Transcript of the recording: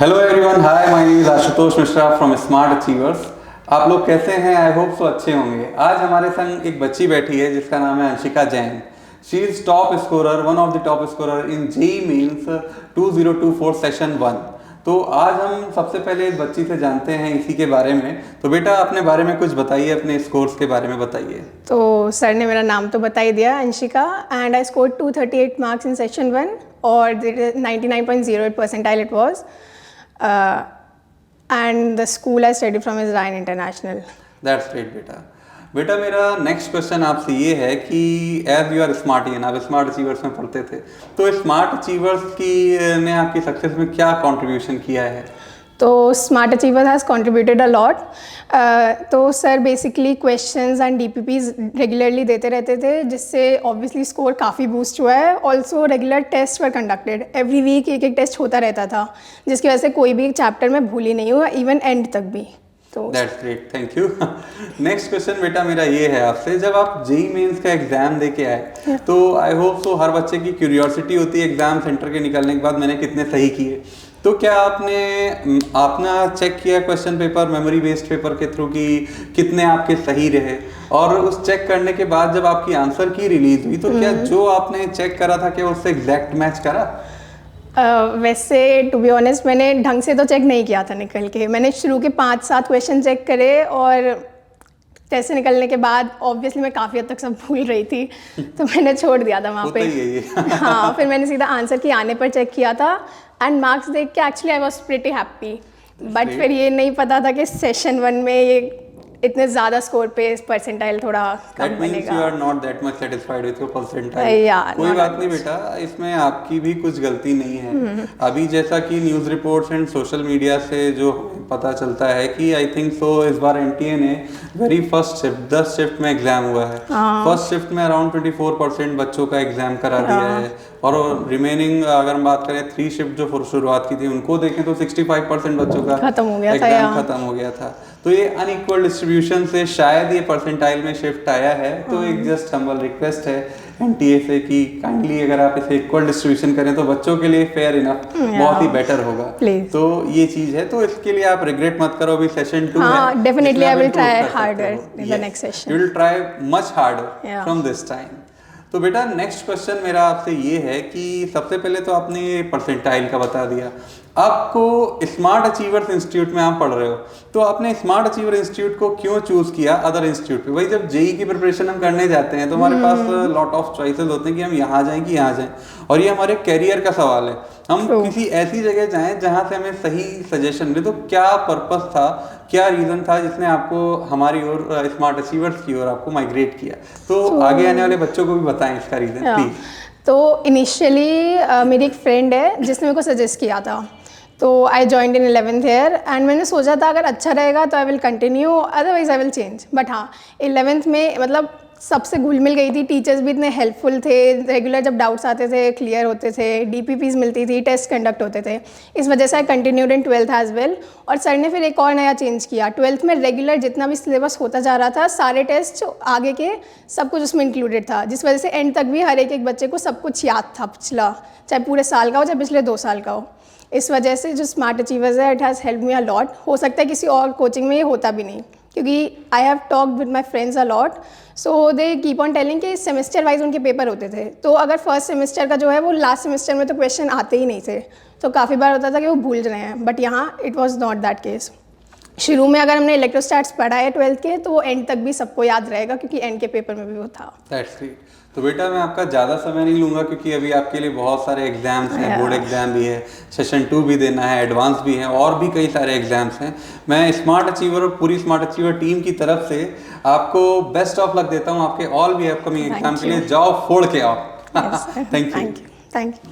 Hello everyone, hi, my name is Ashutosh Mishra from smart achievers. आप लोग कैसे हैं? आई होप सो अच्छे होंगे। आज हमारे संग एक बच्ची बैठी है जिसका नाम है Anshika Jain. She is top scorer, one of the top scorer in JEE mains 2024 session 1। तो आज हम सबसे पहले इस बच्ची से जानते हैं इसी के बारे में। तो बेटा, अपने बारे में कुछ बताइए, अपने स्कोर्स के बारे में बताइए। तो सर ने मेरा नाम तो बता ही दिया, Anshika, and I scored 238 marks in session 1 और 99.08 percentile it was. And the school I studied from is Ryan International. That's great बेटा, मेरा नेक्स्ट क्वेश्चन आपसे ये है कि एज यू आर स्मार्ट, आप स्मार्ट अचीवर्स में पढ़ते थे, तो स्मार्ट अचीवर्स की ने आपकी सक्सेस में क्या कंट्रीब्यूशन किया है? तो smart achiever has contributed a lot. तो sir basically questions and DPPs regularly देते रहते थे, जिससे ऑब्वियसली स्कोर काफ़ी बूस्ट हुआ है। ऑल्सो रेगुलर टेस्ट वर कंडक्टेड, एवरी वीक एक एक टेस्ट होता रहता था, जिसकी वजह से कोई भी चैप्टर में भूल ही नहीं हुआ, इवन एंड तक भी। तो that's great, thank you. Next question बेटा मेरा ये है आपसे, जब आप जेईई मेंस का एग्जाम दे के आए तो आई होप सो हर बच्चे की क्यूरियोसिटी होती है एग्जाम सेंटर के निकलने के बाद मैंने कितने सही किए। तो क्या आपने चेक किया question paper, memory based paper के थ्रू कि कितने आपके सही रहे? और उस चेक करने के बाद जब आपकी आंसर की रिलीज हुई तो क्या जो आपने चेक करा था क्या उससे एग्जैक्ट मैच करा? वैसे टू बी ऑनेस्ट मैंने ढंग से तो चेक नहीं किया था निकल के। मैंने शुरू के 5-7 क्वेश्चन चेक करे और टेस्ट से निकलने के बाद ऑब्वियसली मैं काफ़ी हद तक सब भूल रही थी, तो मैंने छोड़ दिया था वहाँ पे। हाँ, फिर मैंने सीधा आंसर की आने पर चेक किया था एंड मार्क्स देख के actually I was pretty happy. But फिर ये नहीं पता था कि सेशन 1 में ये इतने ज़्यादा स्कोर पे परसेंटाइल थोड़ा कम बनेगा। You are not that much satisfied with your percentile. कोई बात नहीं बेटा, इसमें आपकी भी कुछ गलती नहीं है। अभी जैसा कि news reports and social media से जो पता चलता है कि आई थिंक सो इस बार एनटीए ने वेरी फर्स्ट शिफ्ट 10 शिफ्ट में एग्जाम हुआ है। फर्स्ट शिफ्ट में अराउंड 24% बच्चों का एग्जाम करा दिया है, और रिमेनिंग अगर हम बात करें 3 शिफ्ट जो शुरुआत की थी उनको देखें तो 65% बच्चों का एग्जाम खत्म हो गया था। तो ये अनइक्वल डिस्ट्रीब्यूशन से शायद ये परसेंटाइल में शिफ्ट आया है। तो एक जस्ट हम्बल रिक्वेस्ट है एनटीए से कि काइंडली अगर आप इसे इक्वल डिस्ट्रीब्यूशन करें तो बच्चों के लिए फेयर इनफ बहुत ही बेटर होगा। तो ये चीज है, तो इसके लिए आप रिग्रेट मत करो। अभी सेशन 2 है, definitely I will try harder in the next session. You will try much harder from this time. तो बेटा नेक्स्ट क्वेश्चन मेरा आपसे ये है कि सबसे पहले तो आपने परसेंटाइल का बता दिया, आपको स्मार्ट अचीवर्स इंस्टीट्यूट में आप पढ़ रहे हो, तो आपने स्मार्ट अचीवर इंस्टीट्यूट को क्यों चूज किया अदर इंस्टीट्यूट पे? भाई जब जेईई की प्रिपरेशन हम करने जाते हैं तो हमारे पास लॉट ऑफ चॉइसेस होते हैं कि हम यहाँ जाएं कि यहाँ जाएं, और ये हमारे कैरियर का सवाल है। हम किसी ऐसी जगह जाएं जहाँ से हमें सही सजेशन मिले। तो क्या पर्पस था, क्या रीजन था जिसने आपको हमारी ओर स्मार्ट अचीवर्स की ओर आपको माइग्रेट किया? तो आगे आने वाले बच्चों को भी बताएं इसका रीजन प्लीज। तो इनिशियली मेरी एक फ्रेंड है जिसने मेरे को सजेस्ट किया था, तो I joined in 11th year and मैंने सोचा था अगर अच्छा रहेगा तो I will continue, otherwise I will change. But हाँ, 11th में मतलब सबसे घुल मिल गई थी, टीचर्स भी इतने हेल्पफुल थे, रेगुलर जब डाउट्स आते थे क्लियर होते थे, डीपीपीज मिलती थी, टेस्ट कंडक्ट होते थे। इस वजह से I continued in 12th as well. और सर ने फिर एक और नया चेंज किया, 12th में रेगुलर जितना भी सिलेबस होता जा रहा था, सारे टेस्ट आगे के सब कुछ उसमें इंक्लूडेड था, जिस वजह से एंड तक भी हर एक बच्चे को सब कुछ याद था पिछला, चाहे पूरे साल का हो चाहे पिछले 2 साल का हो। इस वजह से जो स्मार्ट अचीवर्स है, it has help me a lot. हो सकता है किसी और कोचिंग में ये होता भी नहीं, क्योंकि I have talked with my friends a lot, so they keep on telling कि सेमेस्टर वाइज उनके पेपर होते थे। तो अगर फर्स्ट सेमेस्टर का जो है वो लास्ट सेमेस्टर में तो क्वेश्चन आते ही नहीं थे, तो काफ़ी बार होता था कि वो भूल रहे हैं। बट यहाँ it was not that case. शुरू में अगर हमने इलेक्ट्रोस्टैट्स पढ़ा है 12th के, तो वो एंड तक भी सबको याद रहेगा, क्योंकि एंड के पेपर में भी वो था। That's great. तो बेटा मैं आपका ज़्यादा समय नहीं लूँगा, क्योंकि अभी आपके लिए बहुत सारे एग्जाम्स हैं, बोर्ड एग्जाम भी है, सेशन 2 भी देना है, एडवांस भी है, और भी कई सारे एग्जाम्स हैं। मैं स्मार्ट अचीवर और पूरी स्मार्ट अचीवर टीम की तरफ से आपको बेस्ट ऑफ लक देता हूँ आपके ऑल भी अपकमिंग एग्जाम के लिए। जाओ फोड़ के आओ। Thank you.